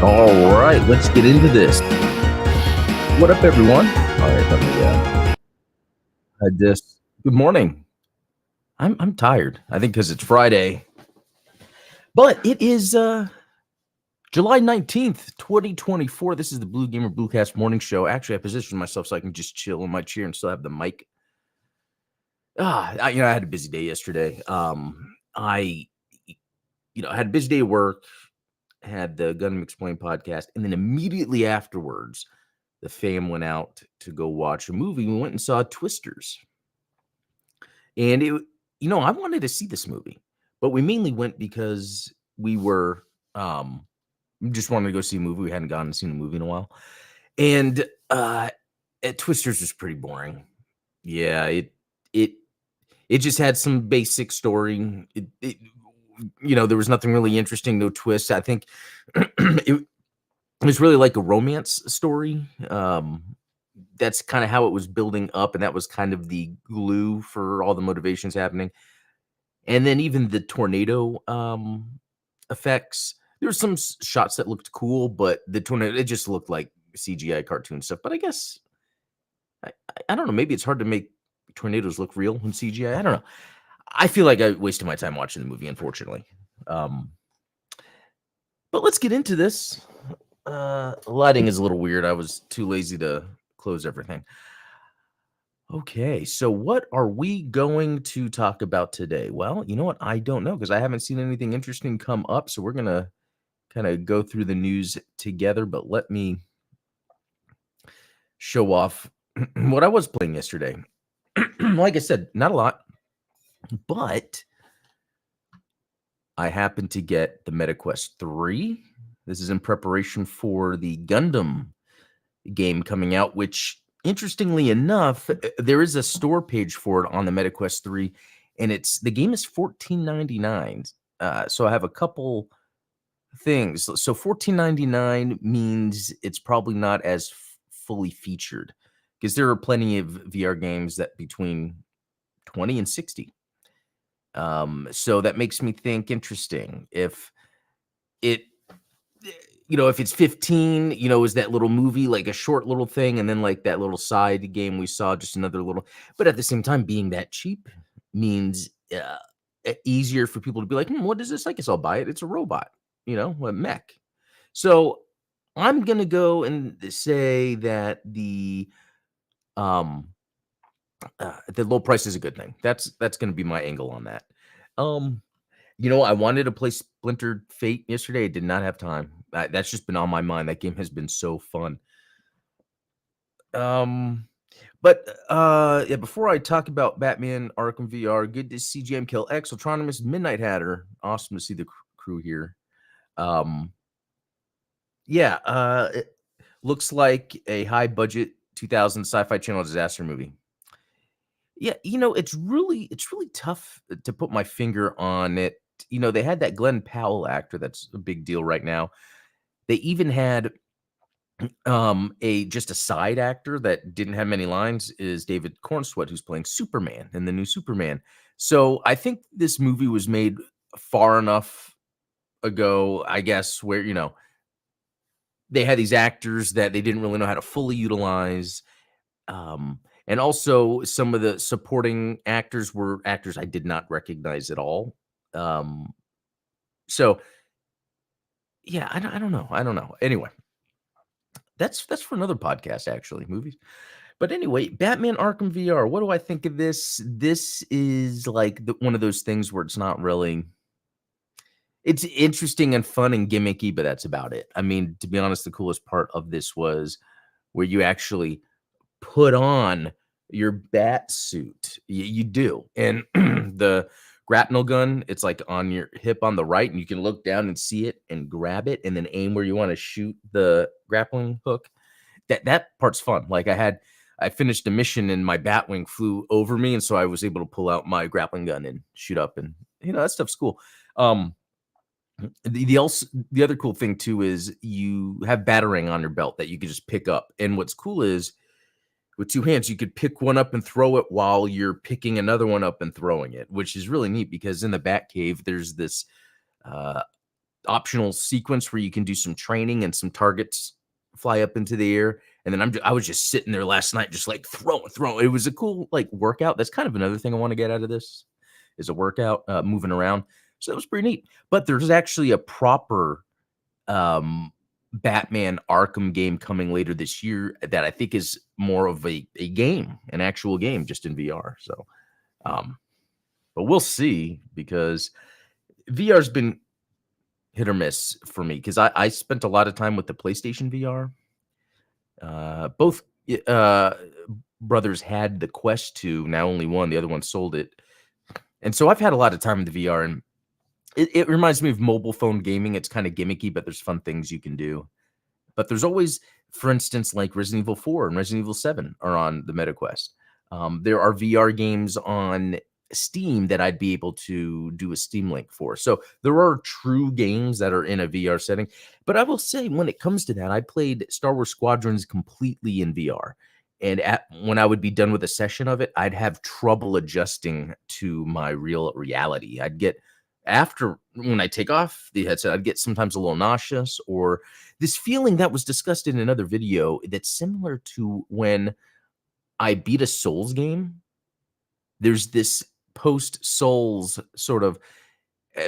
All right, let's get into this. What up, everyone? All right, let me had this. Good morning. I'm tired. I think because it's Friday, but it is July 19th, 2024. This is the Blue Gamer Bluecast morning show. Actually, I positioned myself so I can just chill in my chair and still have the mic. I had a busy day yesterday. I had a busy day at work. Had the Gundam Explained podcast, and then immediately afterwards, the fam went out to go watch a movie. We went and saw Twisters, and I wanted to see this movie, but we mainly went because we just wanted to go see a movie. We hadn't gone and seen a movie in a while, and Twisters was pretty boring. Yeah, it it just had some basic story. There was nothing really interesting, no twists. I think it was really like a romance story. That's kind of how it was building up, and that was kind of the glue for all the motivations happening. And then even the tornado effects. There were some shots that looked cool, but the tornado it just looked like CGI cartoon stuff. But I guess I don't know. Maybe it's hard to make tornadoes look real in CGI. I don't know. I feel like I wasted my time watching the movie, unfortunately. Um, but let's get into this. Lighting is a little weird. I was too lazy to close everything. Okay, so what are we going to talk about today? Well, you know what? I don't know because I haven't seen anything interesting come up. So we're going to kind of go through the news together, but let me show off what I was playing yesterday. Like I said, not a lot, but I happened to get the MetaQuest 3. This is in preparation for the Gundam game coming out, which interestingly enough, there is a store page for it on the MetaQuest 3, and the game is $14.99. So I have a couple things. So $14.99 means it's probably not as fully featured because there are plenty of VR games that between 20 and 60. So that makes me think interesting. It if it's 15, is that little movie like a short little thing, and then like that little side game we saw, just another little. But at the same time, being that cheap means easier for people to be like, what is this? I guess I'll buy it. It's a robot, a mech. So I'm gonna go and say that the low price is a good thing. That's gonna be my angle on that. Um, I wanted to play Splinter Fate yesterday. I did not have time. That's just been on my mind. That game has been so fun. Um, but yeah, before I talk about Batman Arkham VR, good to see GM Kill X, Autonomous Midnight Hatter. Awesome to see the crew here. Um, yeah, it looks like a high budget 2000 sci-fi channel disaster movie. Yeah, it's really tough to put my finger on it. They had that Glenn Powell actor that's a big deal right now. They even had a just a side actor that didn't have many lines is David Cornsweet, who's playing Superman in the new Superman. So I think this movie was made far enough ago, I guess, where they had these actors that they didn't really know how to fully utilize. And also some of the supporting actors were actors I did not recognize at all. Um, so yeah, I don't know. I don't know. Anyway, that's for another podcast, actually, movies. But anyway, Batman Arkham VR. What do I think of this? This is like one of those things where it's not really. It's interesting and fun and gimmicky, but that's about it. I mean, to be honest, the coolest part of this was where you actually put on your bat suit. You do. And the grapnel gun, it's like on your hip on the right, and you can look down and see it and grab it and then aim where you want to shoot the grappling hook. That part's fun. Like I finished a mission and my Batwing flew over me, and so I was able to pull out my grappling gun and shoot up, and that stuff's cool. Um, the other cool thing too is you have batarang on your belt that you can just pick up, and what's cool is with two hands, you could pick one up and throw it while you're picking another one up and throwing it, which is really neat because in the Batcave, there's this optional sequence where you can do some training and some targets fly up into the air. And then I was just sitting there last night, just like throwing. It was a cool like workout. That's kind of another thing I want to get out of this is a workout, moving around. So that was pretty neat. But there's actually a proper Batman Arkham game coming later this year that I think is more of a game, an actual game, just in VR. So, but we'll see because VR's been hit or miss for me because I spent a lot of time with the PlayStation VR. Both brothers had the Quest 2, now only one, the other one sold it. And so I've had a lot of time in the VR, and it reminds me of mobile phone gaming. It's kind of gimmicky, but there's fun things you can do. But there's always, for instance, like Resident Evil 4 and Resident Evil 7 are on the MetaQuest. There are VR games on Steam that I'd be able to do a Steam link for. So there are true games that are in a VR setting. But I will say, when it comes to that, I played Star Wars Squadrons completely in VR. And when I would be done with a session of it, I'd have trouble adjusting to my real reality. I'd get, after when I take off the headset, I'd get sometimes a little nauseous, or this feeling that was discussed in another video that's similar to when I beat a Souls game. There's this post Souls sort of,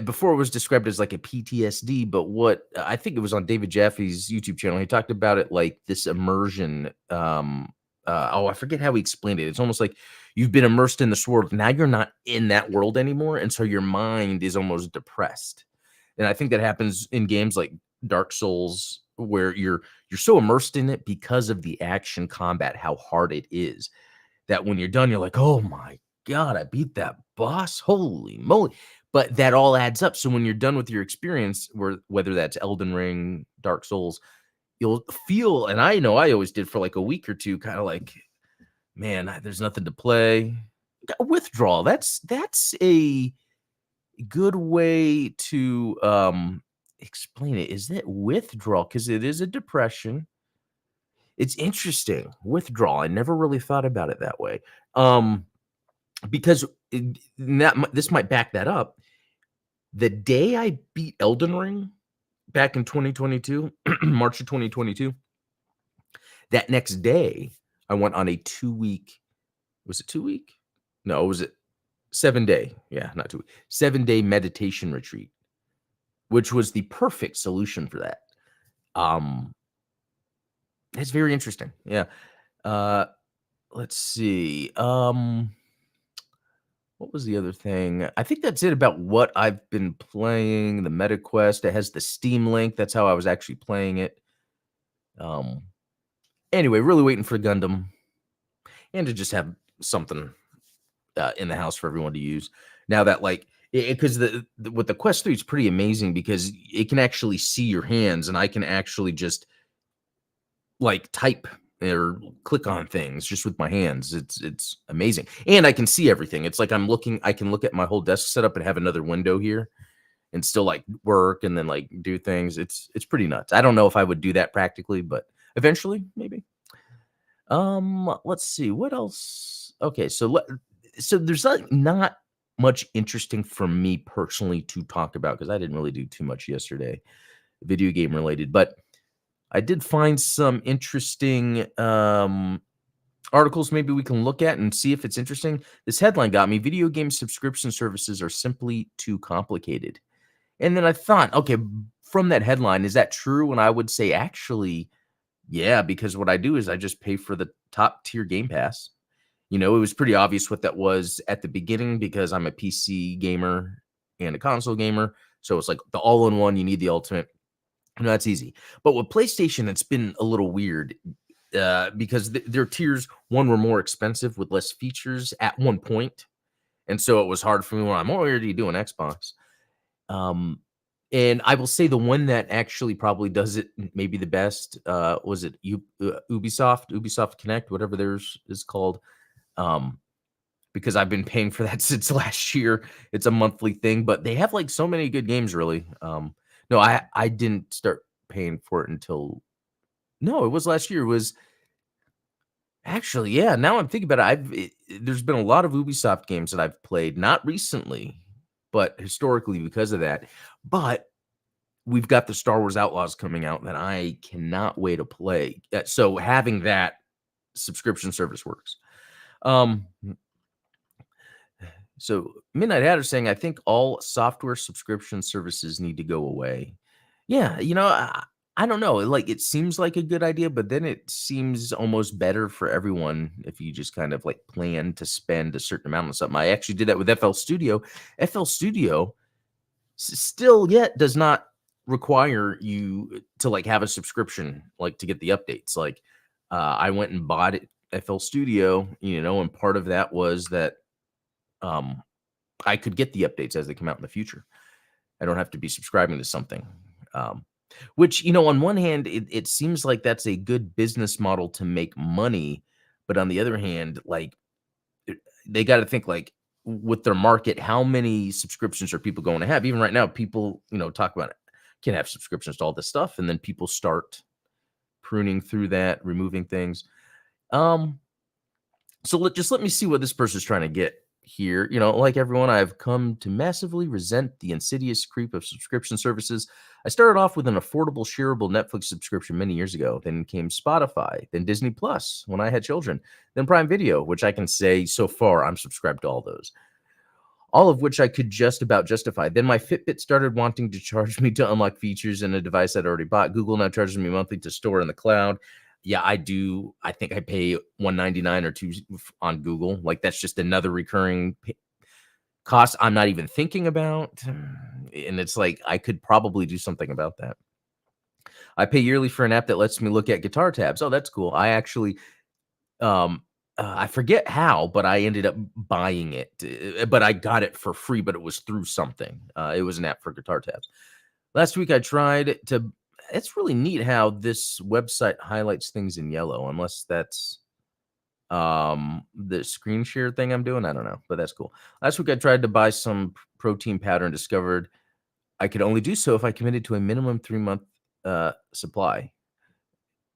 before it was described as like a PTSD, but what I think it was on David Jaffe's YouTube channel, he talked about it like this immersion. I forget how he explained it. It's almost like you've been immersed in this world. Now you're not in that world anymore. And so your mind is almost depressed. And I think that happens in games like Dark Souls, where you're so immersed in it because of the action combat, how hard it is, that when you're done, you're like, oh my God, I beat that boss. Holy moly. But that all adds up. So when you're done with your experience, whether that's Elden Ring, Dark Souls, you'll feel, and I know I always did for like a week or two, kind of like, man, there's nothing to play. Withdrawal. That's a good way to explain it. Is that withdrawal? Because it is a depression. It's interesting. Withdrawal. I never really thought about it that way. Because this might back that up. The day I beat Elden Ring back in 2022, March of 2022, that next day I went on a 2-week, was it 2-week? No, was it 7-day? Yeah, not 2 weeks. 7-day meditation retreat, which was the perfect solution for that. It's very interesting. Yeah. Let's see. What was the other thing? I think that's it about what I've been playing. The MetaQuest, it has the Steam link. That's how I was actually playing it. Anyway, really waiting for Gundam and to just have something in the house for everyone to use. Now that, like, because with the Quest 3, it's pretty amazing because it can actually see your hands, and I can actually just like type or click on things just with my hands. It's amazing. And I can see everything. It's like I can look at my whole desk setup and have another window here and still like work and then like do things. It's pretty nuts. I don't know if I would do that practically, but eventually maybe. Let's see what else. Okay, so there's not much interesting for me personally to talk about because I didn't really do too much yesterday, video game related, but I did find some interesting articles maybe we can look at and see if it's interesting. This headline got me: video game subscription services are simply too complicated. And then I thought, okay, from that headline, is that true? And I would say, actually, yeah, because what I do is I just pay for the top tier Game Pass. You know, it was pretty obvious what that was at the beginning because I'm a PC gamer and a console gamer. So it's like the all-in-one, you need the ultimate. No, that's easy. But with PlayStation, it's been a little weird because their tiers, one, were more expensive with less features at one point. And so it was hard for me when I'm already doing Xbox. And I will say the one that actually probably does it maybe the best was it Ubisoft Connect, whatever theirs is called. Because I've been paying for that since last year. It's a monthly thing, but they have like so many good games, really. No, I didn't start paying for it until, no, it was last year. It was actually, yeah, now I'm thinking about it, there's been a lot of Ubisoft games that I've played, not recently, but historically because of that. But we've got the Star Wars Outlaws coming out that I cannot wait to play. So having that subscription service works. Um, so Midnight Hatter saying, I think all software subscription services need to go away. Yeah, I don't know. Like it seems like a good idea, but then it seems almost better for everyone if you just kind of like plan to spend a certain amount on something. I actually did that with FL Studio. FL Studio still yet does not require you to like have a subscription like to get the updates. Like I went and bought it FL Studio, and part of that was that um I could get the updates as they come out in the future. I don't have to be subscribing to something. Um, which, on one hand, it seems like that's a good business model to make money. But on the other hand, like they got to think like with their market, how many subscriptions are people going to have? Even right now, people, talk about it, can have subscriptions to all this stuff. And then people start pruning through that, removing things. So let me see what this person's trying to get here. Like everyone, I've come to massively resent the insidious creep of subscription services. I started off with an affordable, shareable Netflix subscription many years ago. Then came Spotify, then Disney Plus when I had children, then Prime Video, which I can say so far I'm subscribed to all those. All of which I could just about justify. Then my Fitbit started wanting to charge me to unlock features in a device I'd already bought. Google now charges me monthly to store in the cloud. Yeah, I do. I think I pay $1.99 or $2 on Google. Like that's just another recurring cost I'm not even thinking about. And it's like I could probably do something about that. I pay yearly for an app that lets me look at guitar tabs. Oh, that's cool. I actually I forget how, but I ended up buying it. But I got it for free, but it was through something. It was an app for guitar tabs. Last week I tried to. It's really neat how this website highlights things in yellow, unless that's the screen share thing I'm doing. I don't know, but that's cool. Last week I tried to buy some protein powder and discovered I could only do so if I committed to a minimum 3-month supply.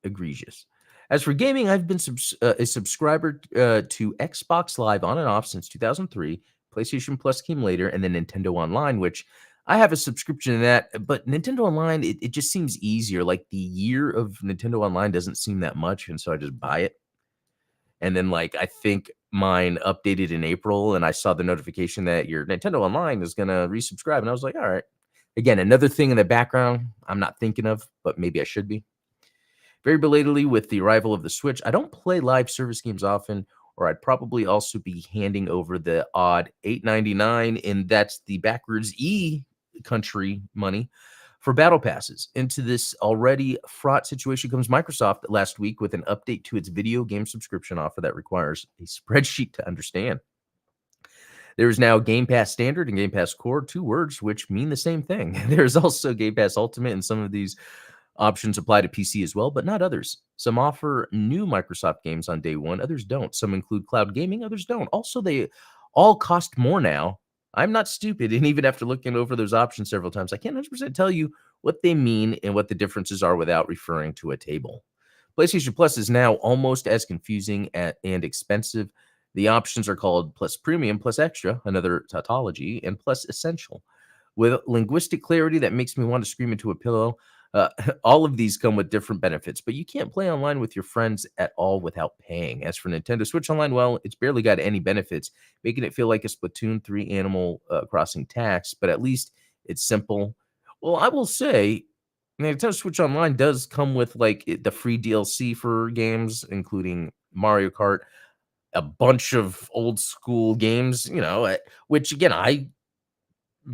Egregious. As for gaming, I've been a subscriber to Xbox Live on and off since 2003. PlayStation Plus came later, and then Nintendo Online, which I have a subscription to that. But Nintendo Online, it just seems easier. Like the year of Nintendo Online doesn't seem that much, and so I just buy it. And then, like, I think mine updated in April, and I saw the notification that your Nintendo Online is going to resubscribe. And I was like, all right. Again, another thing in the background I'm not thinking of, but maybe I should be. Very belatedly with the arrival of the Switch, I don't play live service games often, or I'd probably also be handing over the odd $8.99, and that's the backwards country money for battle passes. Into this already fraught situation comes Microsoft last week with an update to its video game subscription offer that requires a spreadsheet to understand. There is now Game Pass Standard and Game Pass Core, two words which mean the same thing. There's also Game Pass Ultimate, and some of these options apply to PC as well, but not others. Some offer new Microsoft games on day one, others don't. Some include cloud gaming, others don't. Also, they all cost more now. I'm not stupid, and even after looking over those options several times, I can't 100% tell you what they mean and what the differences are without referring to a table. PlayStation Plus is now almost as confusing and expensive. The options are called Plus Premium, Plus Extra, another tautology, and Plus Essential. With linguistic clarity that makes me want to scream into a pillow, all of these come with different benefits, but you can't play online with your friends at all without paying. As for Nintendo Switch Online, well, it's barely got any benefits, making it feel like a Splatoon 3 Animal Crossing tax, but at least it's simple. Well, I will say, Nintendo Switch Online does come with like the free DLC for games, including Mario Kart, a bunch of old school games, which again, I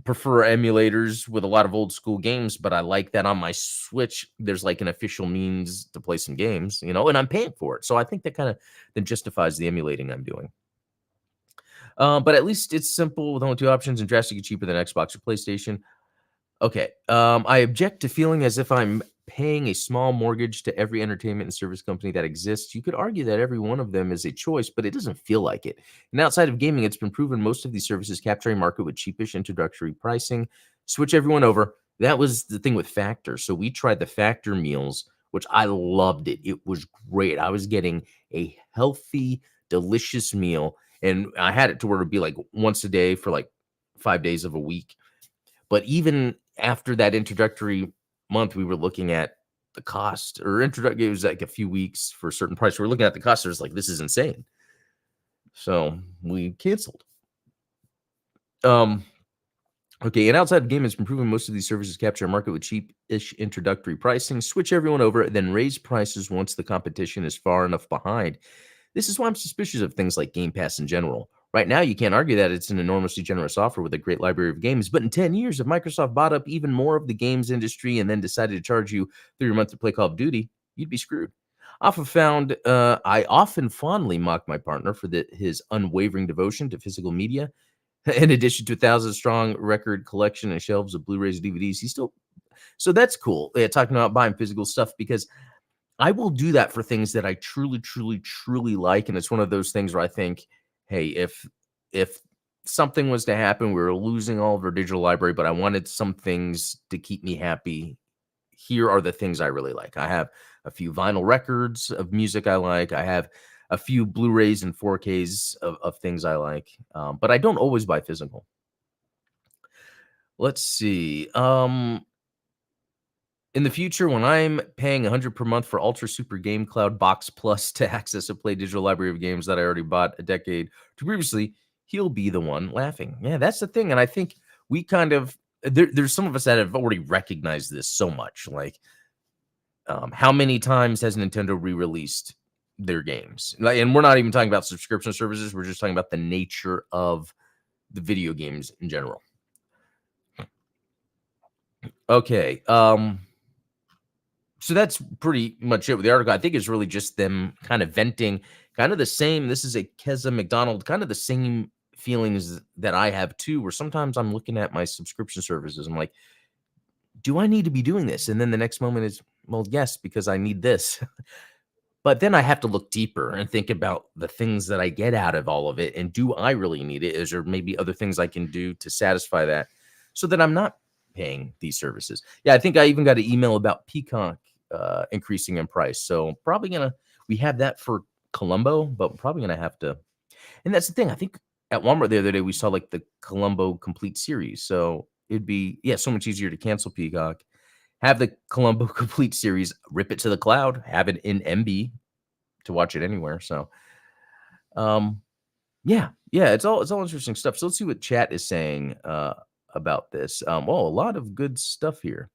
prefer emulators with a lot of old school games, but I like that on my Switch, there's like an official means to play some games, and I'm paying for it. So I think that kind of then justifies the emulating I'm doing. But at least it's simple with only two options and drastically cheaper than Xbox or PlayStation. Okay. I object to feeling as if I'm paying a small mortgage to every entertainment and service company that exists. You could argue that every one of them is a choice, but it doesn't feel like it. And outside of gaming, it's been proven most of these services capture a market with cheapish introductory pricing. Switch everyone over. That was the thing with Factor. So we tried the Factor meals, which I loved it. It was great. I was getting a healthy, delicious meal. And I had it to where it'd be like once a day for like 5 days of a week. But even after that introductory month, we were looking at the cost, or introductory, it was like a few weeks for a certain price. We are looking at the cost. There's like, this is insane. So we canceled. Okay, and outside of game, it's been proven most of these services capture a market with cheap-ish introductory pricing, switch everyone over, then raise prices once the competition is far enough behind. This is why I'm suspicious of things like Game Pass in general. Right now, you can't argue that it's an enormously generous offer with a great library of games, but in 10 years, if Microsoft bought up even more of the games industry and then decided to charge you through your month to play Call of Duty, you'd be screwed. I often fondly mock my partner for his unwavering devotion to physical media. In addition to a 1,000-strong record collection and shelves of Blu-rays and DVDs, so that's cool. Yeah, talking about buying physical stuff, because I will do that for things that I truly, truly, truly like, and it's one of those things where I think, hey, if something was to happen, we were losing all of our digital library, but I wanted some things to keep me happy. Here are the things I really like. I have a few vinyl records of music I like. I have a few Blu-rays and 4Ks of things I like, but I don't always buy physical. Let's see. In the future, when I'm paying $100 per month for Ultra Super Game Cloud Box Plus to access a Play digital library of games that I already bought a decade to previously, he'll be the one laughing. Yeah, that's the thing. And I think we kind of, there's some of us that have already recognized this so much. Like, how many times has Nintendo re-released their games? Like, and we're not even talking about subscription services. We're just talking about the nature of the video games in general. Okay. So that's pretty much it with the article. I think it's really just them kind of venting kind of the same. This is a Keza McDonald, kind of the same feelings that I have too, where sometimes I'm looking at my subscription services. I'm like, do I need to be doing this? And then the next moment is, well, yes, because I need this. But then I have to look deeper and think about the things that I get out of all of it. And do I really need it? Is there maybe other things I can do to satisfy that so that I'm not paying these services? Yeah, I think I even got an email about Peacock increasing in price. So we have that for Columbo, but we're probably gonna have to. And that's the thing. I think at Walmart the other day we saw like the Columbo complete series. So it'd be so much easier to cancel Peacock, have the Columbo complete series, rip it to the cloud, have it in MB to watch it anywhere. So yeah, it's all interesting stuff. So let's see what chat is saying about this. A lot of good stuff here.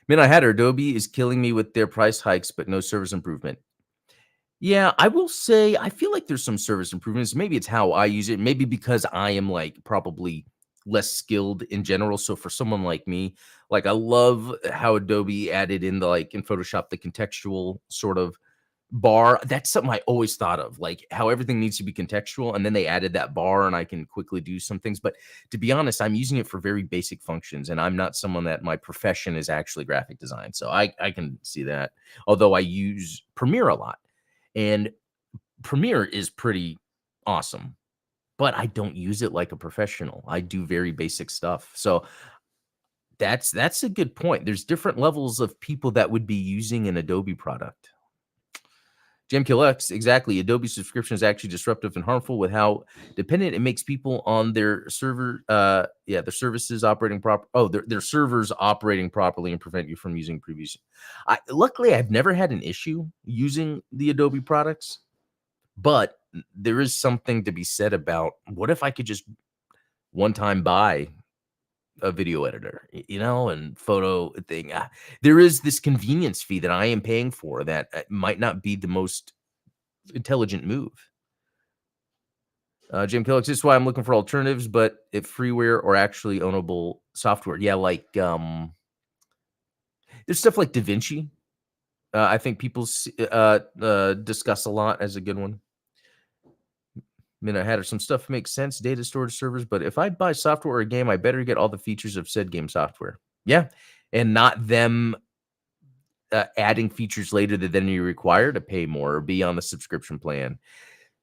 I had Adobe is killing me with their price hikes, but no service improvement. Yeah, I will say I feel like there's some service improvements. Maybe it's how I use it. Maybe because I am like probably less skilled in general. So for someone like me, like I love how Adobe added in in Photoshop, the contextual sort of bar. That's something I always thought of, like how everything needs to be contextual. And then they added that bar and I can quickly do some things. But to be honest, I'm using it for very basic functions. And I'm not someone that my profession is actually graphic design. So I can see that. Although I use Premiere a lot. And Premiere is pretty awesome, but I don't use it like a professional. I do very basic stuff. So that's a good point. There's different levels of people that would be using an Adobe product. JamKillX, exactly. Adobe subscription is actually disruptive and harmful with how dependent it makes people on their server. Their services operating proper. Oh, their servers operating properly and prevent you from using previous. Luckily, I've never had an issue using the Adobe products, but there is something to be said about what if I could just one time buy a video editor, and photo thing. There is this convenience fee that I am paying for that might not be the most intelligent move. Jim Kellogg, this is why I'm looking for alternatives, but if freeware or actually ownable software. Yeah, like there's stuff like DaVinci. I think people discuss a lot as a good one. I had some stuff makes sense, data storage servers, but if I buy software or a game, I better get all the features of said game software. Yeah, and not them adding features later that then you require to pay more or be on the subscription plan.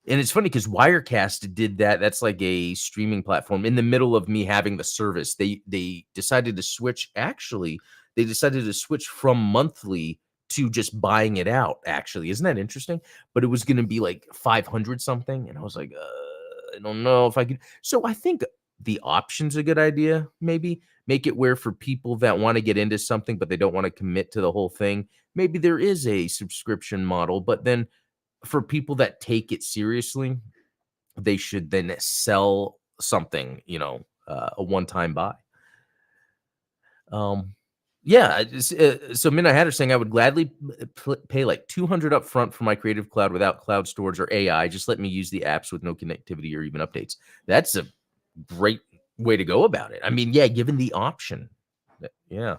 And it's funny because Wirecast did that. That's like a streaming platform. In the middle of me having the service, they decided to switch. Actually, they decided to switch from monthly to just buying it out. Actually, isn't that interesting? But it was going to be like 500 something, and I was like, I don't know if I could. So I think the option's a good idea, maybe. Make it where for people that want to get into something, but they don't want to commit to the whole thing, maybe there is a subscription model. But then for people that take it seriously, they should then sell something, a one-time buy. Yeah, so Midnight Hatter saying I would gladly pay like 200 up front for my Creative Cloud without cloud storage or AI. Just let me use the apps with no connectivity or even updates. That's a great way to go about it. I mean, yeah, given the option. Yeah.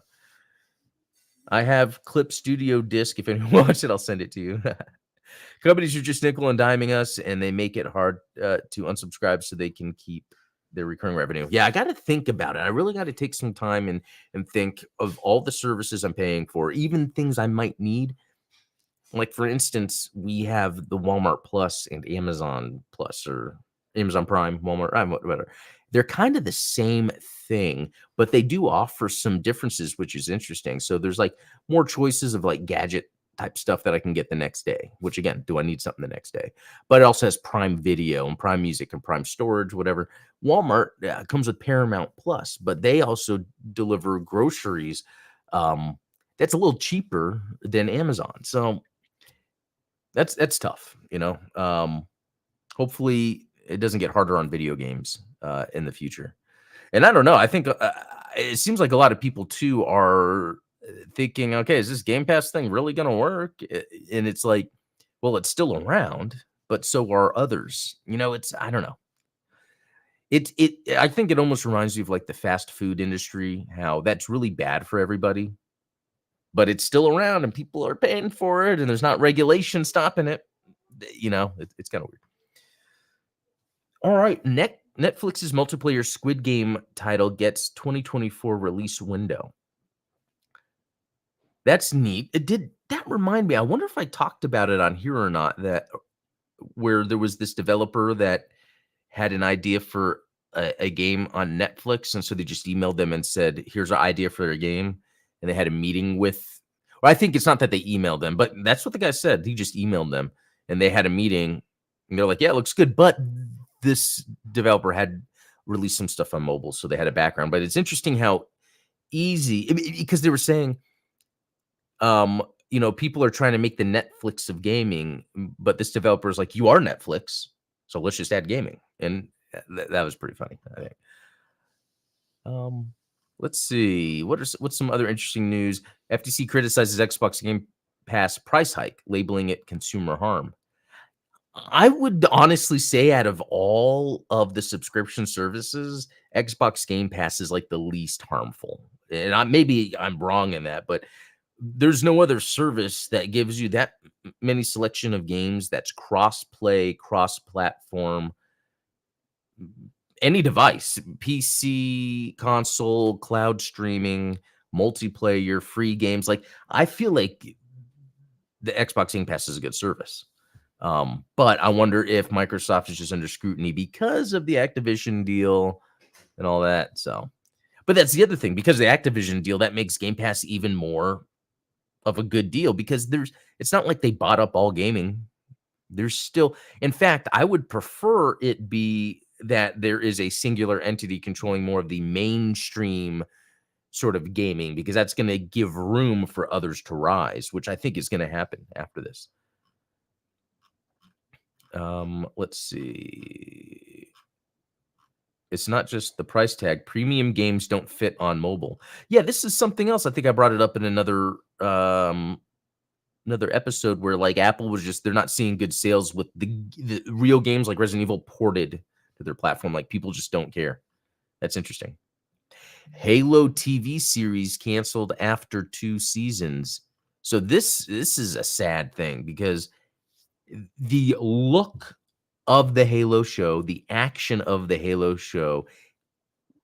I have Clip Studio Disc. If anyone wants it, I'll send it to you. Companies are just nickel and diming us, and they make it hard to unsubscribe so they can keep their recurring revenue. Yeah, I got to think about it. I really got to take some time and think of all the services I'm paying for, even things I might need. Like, for instance, we have the Walmart Plus and Amazon Plus, or Amazon Prime, Walmart, whatever. They're kind of the same thing, but they do offer some differences, which is interesting. So there's like more choices of like gadget type stuff that I can get the next day, which again, do I need something the next day? But it also has Prime Video and Prime Music and Prime Storage, whatever. Walmart comes with Paramount Plus, but they also deliver groceries that's a little cheaper than Amazon. So that's tough, hopefully it doesn't get harder on video games in the future. And I don't know, I think it seems like a lot of people too are thinking, okay, is this Game Pass thing really going to work? And it's like, well, it's still around, but so are others. I don't know. I think it almost reminds you of like the fast food industry, how that's really bad for everybody, but it's still around and people are paying for it and there's not regulation stopping it. It's kind of weird. All right. Netflix's multiplayer Squid Game title gets 2024 release window. That's neat. It did that remind me. I wonder if I talked about it on here or not, that where there was this developer that had an idea for a game on Netflix. And so they just emailed them and said, here's our idea for a game. And they had a meeting with, well, I think it's not that they emailed them, but that's what the guy said. He just emailed them and they had a meeting and they're like, yeah, it looks good. But this developer had released some stuff on mobile. So they had a background, but it's interesting how easy, because they were saying, people are trying to make the Netflix of gaming, but this developer is like, you are Netflix. So let's just add gaming. And that was pretty funny, I think. Let's see. What's some other interesting news? FTC criticizes Xbox Game Pass price hike, labeling it consumer harm. I would honestly say out of all of the subscription services, Xbox Game Pass is like the least harmful. And maybe I'm wrong in that, but there's no other service that gives you that many selection of games that's cross-play, cross-platform, any device, PC, console, cloud streaming, multiplayer, free games. Like, I feel like the Xbox Game Pass is a good service. But I wonder if Microsoft is just under scrutiny because of the Activision deal and all that. So, but that's the other thing, because the Activision deal, that makes Game Pass even more of a good deal, because it's not like they bought up all gaming. There's still, in fact, I would prefer it be that there is a singular entity controlling more of the mainstream sort of gaming, because that's going to give room for others to rise, which I think is going to happen after this. Let's see. It's not just the price tag. Premium games don't fit on mobile. Yeah, this is something else. I think I brought it up in another episode where like Apple was just, they're not seeing good sales with the real games like Resident Evil ported to their platform. Like, people just don't care. That's interesting. Halo TV series canceled after 2 seasons. So this is a sad thing, because the look of the Halo show, the action of the Halo show,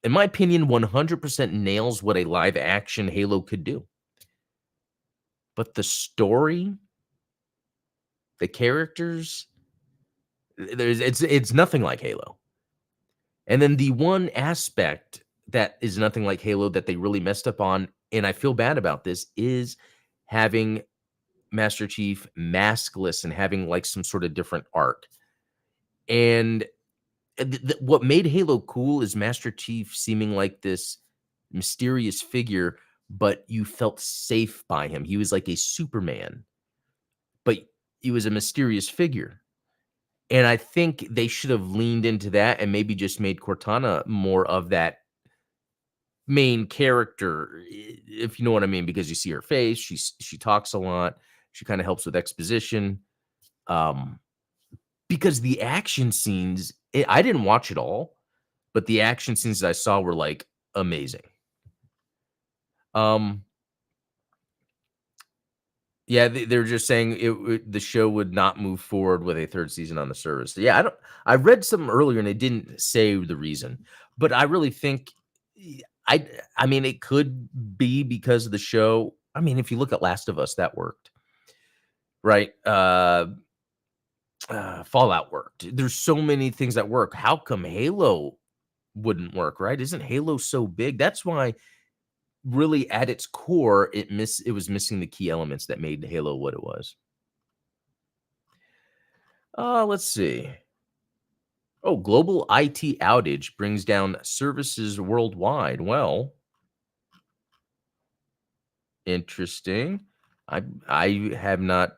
in my opinion, 100% nails what a live action Halo could do. But the story, the characters, it's nothing like Halo. And then the one aspect that is nothing like Halo that they really messed up on, and I feel bad about this, is having Master Chief maskless and having like some sort of different arc. And what made Halo cool is Master Chief seeming like this mysterious figure, but you felt safe by him. He was like a Superman, but he was a mysterious figure. And I think they should have leaned into that and maybe just made Cortana more of that main character, if you know what I mean, because you see her face, she talks a lot, she kind of helps with exposition. Because the action scenes, I didn't watch it all, but the action scenes that I saw were like amazing. Yeah, they're just saying the show would not move forward with a third season on the service. Yeah, I read something earlier and it didn't say the reason, but I really think I mean it could be because of the show. I mean, if you look at Last of Us, that worked, right? Fallout worked. There's so many things that work. How come Halo wouldn't work, right? Isn't Halo so big? That's why really at its core, it was missing the key elements that made Halo what it was. Let's see. Oh, global IT outage brings down services worldwide. Well, interesting. I have not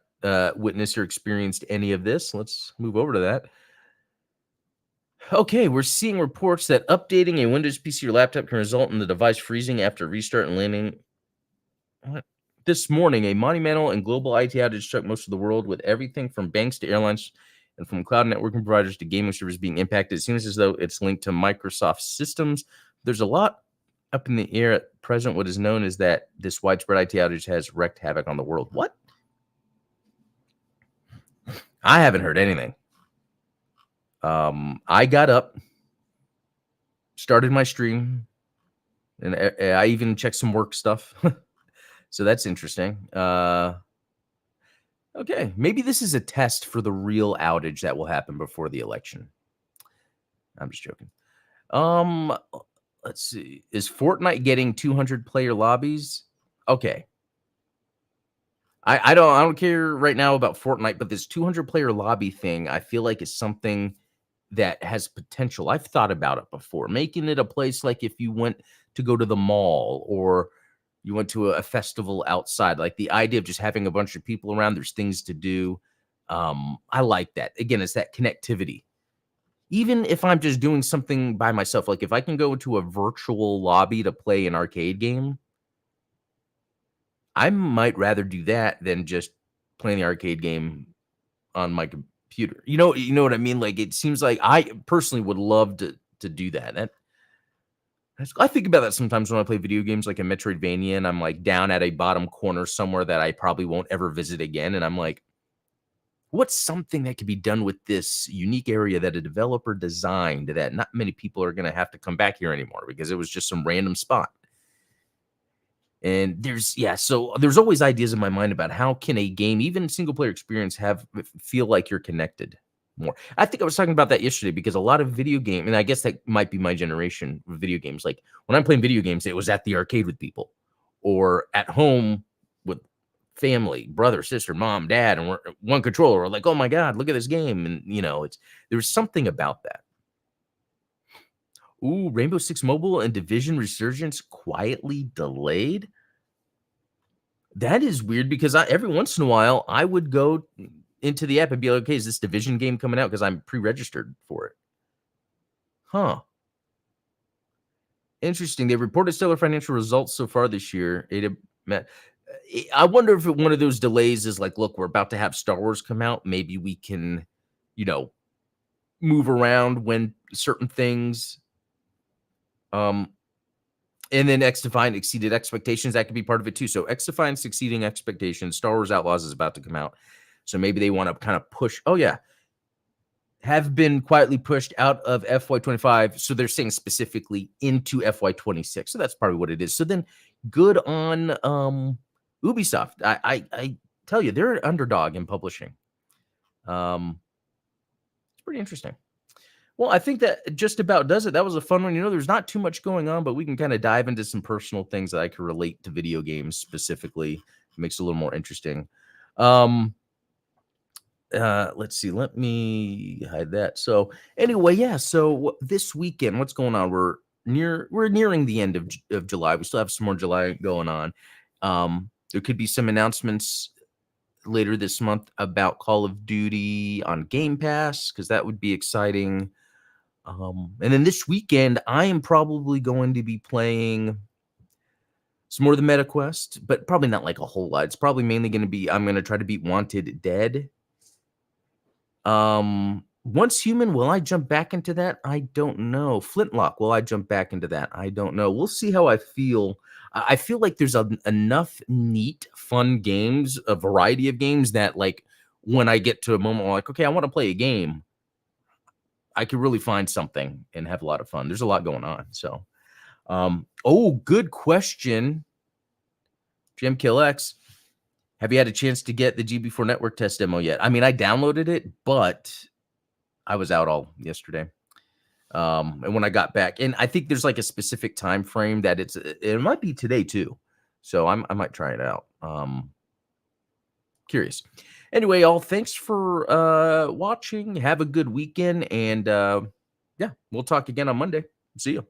witnessed or experienced any of this. Let's move over to that. Okay, we're seeing reports that updating a Windows PC or laptop can result in the device freezing after restart and landing. What? This morning, a monumental and global IT outage struck most of the world, with everything from banks to airlines and from cloud networking providers to gaming servers being impacted. It seems as though it's linked to Microsoft systems. There's a lot up in the air at present. What is known is that this widespread IT outage has wreaked havoc on the world. What? I haven't heard anything. I got up, started my stream, and I even checked some work stuff. So that's interesting. Okay, maybe this is a test for the real outage that will happen before the election. I'm just joking. Let's see. Is Fortnite getting 200 player lobbies? Okay. I don't care right now about Fortnite, but this 200 player lobby thing, I feel like is something that has potential. I've thought about it before, making it a place like if you went to go to the mall or you went to a festival outside, like the idea of just having a bunch of people around, there's things to do. I like that. Again, it's that connectivity. Even if I'm just doing something by myself, like if I can go into a virtual lobby to play an arcade game, I might rather do that than just playing the arcade game on my computer. You know what I mean? Like it seems like I personally would love to do that. I think about that sometimes when I play video games like a Metroidvania and I'm like down at a bottom corner somewhere that I probably won't ever visit again. And I'm like, what's something that could be done with this unique area that a developer designed that not many people are going to have to come back here anymore because it was just some random spot. And so there's always ideas in my mind about how can a game, even single player experience, feel like you're connected more. I think I was talking about that yesterday because a lot of video game, and I guess that might be my generation of video games. Like when I'm playing video games, it was at the arcade with people or at home with family, brother, sister, mom, dad, and we're one controller. We're like, oh my God, look at this game. And there's something about that. Ooh, Rainbow Six Mobile and Division Resurgence quietly delayed. That is weird because every once in a while I would go into the app and be like, okay, is this Division game coming out? Because I'm pre-registered for it. Huh. Interesting. They reported stellar financial results so far this year. I wonder if one of those delays is like, look, we're about to have Star Wars come out. Maybe we can, move around when certain things. And then XDefiant exceeded expectations. That could be part of it too. So XDefiant's exceeding expectations. Star Wars Outlaws is about to come out. So maybe they want to kind of push. Oh, yeah. Have been quietly pushed out of FY25. So they're saying specifically into FY26. So that's probably what it is. So then good on Ubisoft. I tell you, they're an underdog in publishing. It's pretty interesting. Well, I think that just about does it. That was a fun one. There's not too much going on, but we can kind of dive into some personal things that I can relate to video games specifically. It makes it a little more interesting. let's see. Let me hide that. So anyway, yeah. So this weekend, what's going on? We're nearing the end of July. We still have some more July going on. There could be some announcements later this month about Call of Duty on Game Pass because that would be exciting. And then this weekend, I am probably going to be playing some more of the Meta Quest, but probably not like a whole lot. It's probably mainly going to be I'm going to try to beat Wanted Dead. Once Human, will I jump back into that? I don't know. Flintlock, will I jump back into that? I don't know. We'll see how I feel. I feel like there's enough neat, fun games, a variety of games that like when I get to a moment where I'm like, okay, I want to play a game, I could really find something and have a lot of fun. There's a lot going on. So, oh, good question. Jim Kill X. Have you had a chance to get the GB4 network test demo yet? I mean, I downloaded it, but I was out all yesterday. And when I got back, and I think there's like a specific time frame that it might be today too. So I might try it out. Curious. Anyway, y'all, thanks for watching. Have a good weekend, and yeah, we'll talk again on Monday. See you.